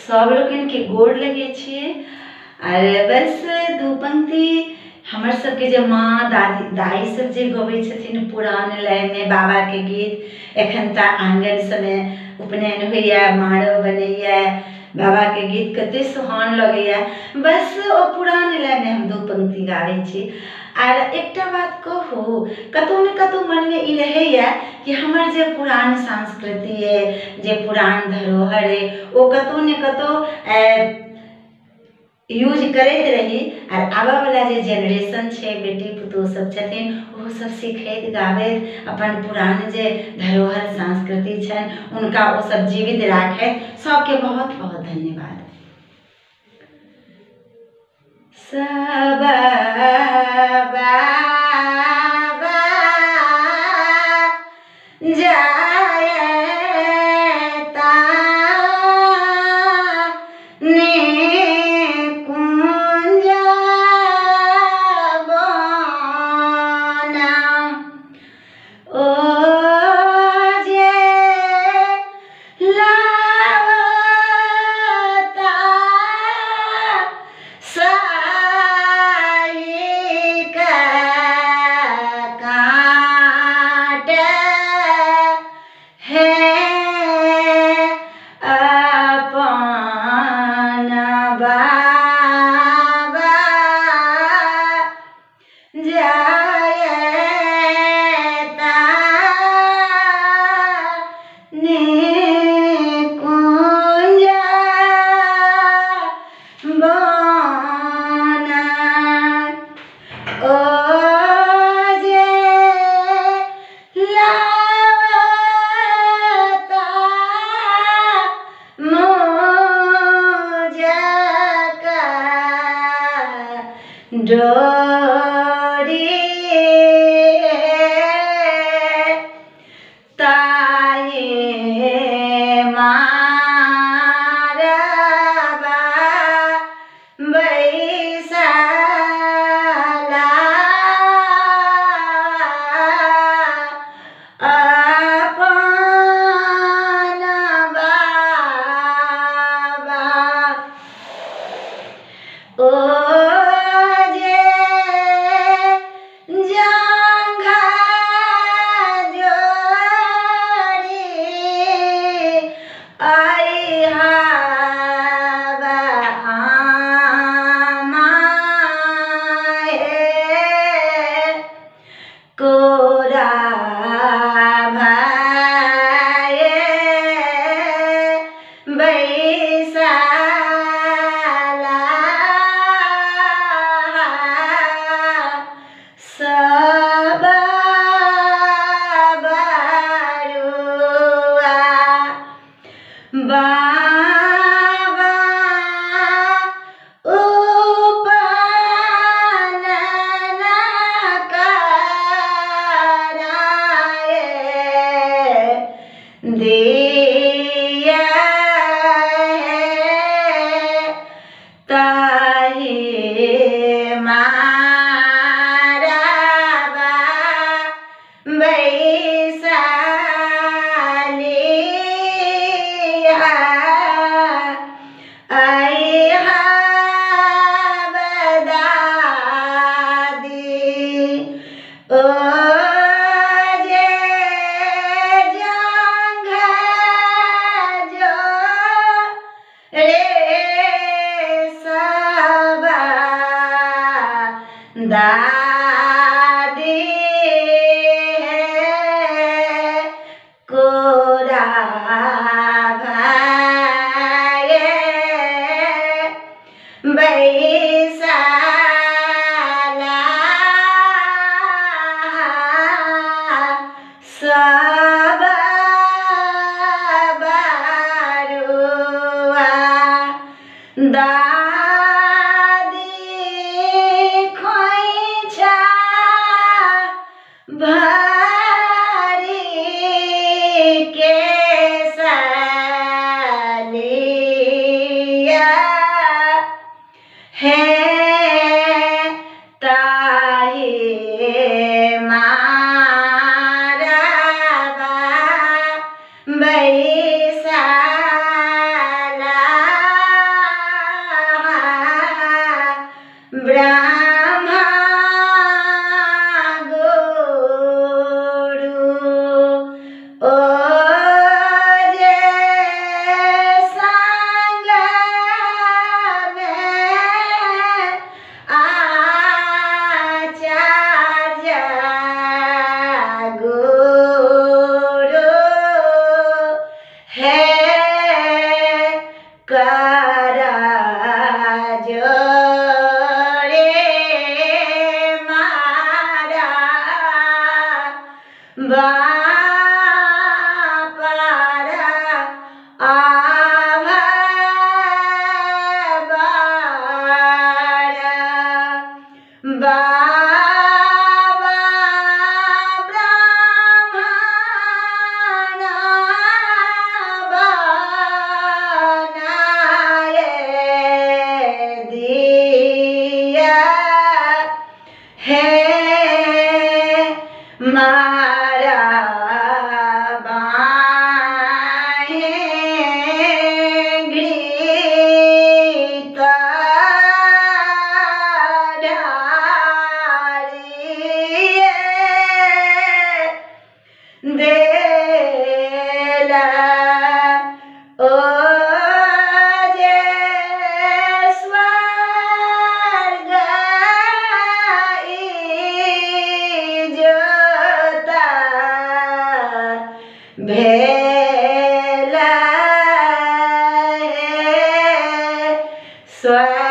सब लोगन के गोड़ लगे छिए। और बस दू पंक्ति हमर सबके जे माँ दादी दाई सब जे गबै छथिन पुरान लय में बाबा के गीत। एखन त आंगन सबमे उपनयन होइया, माड़ो बनैया, बाबा के गीत कते सुहान लगैया। बस ओ पुरान लय में हम दू पंक्ति गाबै छी। आर एकटा बात कहू, कतौ ने कतौ मन में ई रहैया कि हमर जे पुरान संस्कृति है, जे पुरान धरोहर है, ओ कतौ ने कतौ यूज करैत रही। और आबऽ वाला जे जेनरेशन छै, बेटी पुतोह सब छथिन, ओहो सब सिखैत गाबैत अपन पुरान जे धरोहर संस्कृति छनि हुनका ओ सब जीवित राखैत। सबके बहुत बहुत धन्यवाद। सब बाबा जायता निकुंज वन, ओ जे लावता साइक काट है अपन बाबा जायता निकुंज वन, ओ जे लावता मोजक डोरी, ताये मारबा बैसला अपन बाबा, ओ जे जंघा जोड़ी अइहा कोरा भाये बैसला सब बरुआ बाबा उपनयन कराए दिया है, ताहि मारबा बैसलिहा अइहा बदादी, ओ जे जंघा जोड़े सब दादी है, कोरा भाये बैसला सब बरुआ दादी खोइछा भरी के सलिया है, ताहि मारबा बैसला करा जोरे मारा बापारा आभा बारा बाबा ब्राह्मण बनाए दिया है मारा बाहें घृत ढालिए देला ओ जे स्वर्ग इजोता भेला है स्वर्ग